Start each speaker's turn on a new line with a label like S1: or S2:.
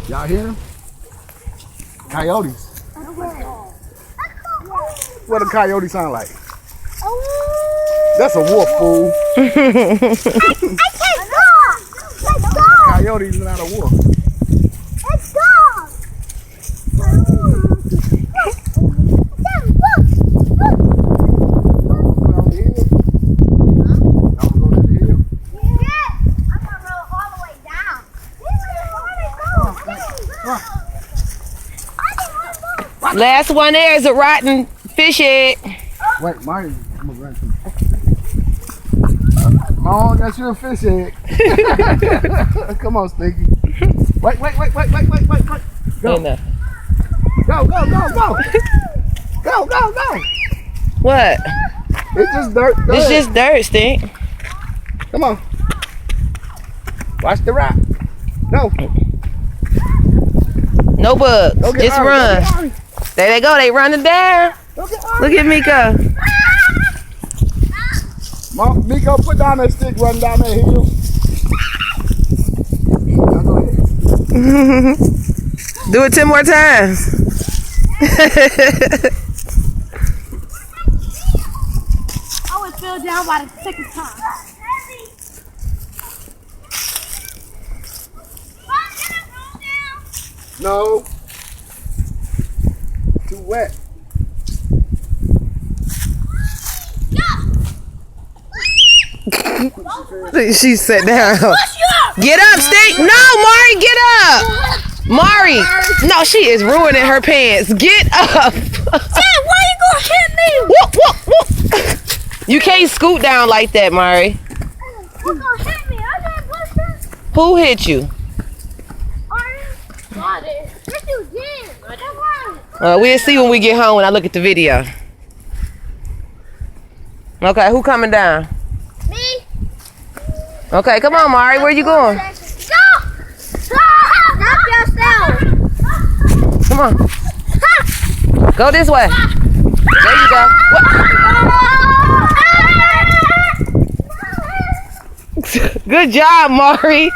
S1: Y'all hear them? Coyotes. What a coyote sound like? That's a wolf, fool. Coyote is not a wolf.
S2: It's dog.
S3: Last one there is a rotten fish egg.
S1: Wait, mine. Oh, that's your fish egg. Come on, Stinky. Wait. Go.
S3: Enough.
S1: Go. Go.
S3: What?
S1: It's just dirt. Go
S3: It's
S1: ahead.
S3: just dirt, Stink.
S1: Come on. Watch the rock. No.
S3: No bugs.
S1: Go get
S3: Just
S1: Ari.
S3: run.
S1: Go get Ari.
S3: There they go. They running down.
S1: Go get Ari.
S3: Look at Miko.
S1: Mom, Miko, put down that stick, run down that hill. Now go ahead.
S3: Do it 10 more times.
S2: I was fell down by the second time.
S1: No. Too wet.
S3: She sat down. Get up, Stink. No, Mari, get up. Mari. No, she is ruining her pants. Get up.
S2: Dad, why you gonna hit me?
S3: Whoop, whoop, whoop. You can't scoot down like that, Mari.
S2: You gonna hit me? I didn't push that.
S3: Who hit you?
S2: Got it. Yes, you did.
S3: We'll see when we get home when I look at the video. Okay, who coming down?
S2: Me?
S3: Okay, come on, Mari. Where you going?
S2: Stop! Stop yourself!
S3: Come on. Go this way. There you go. What? Good job, Mari.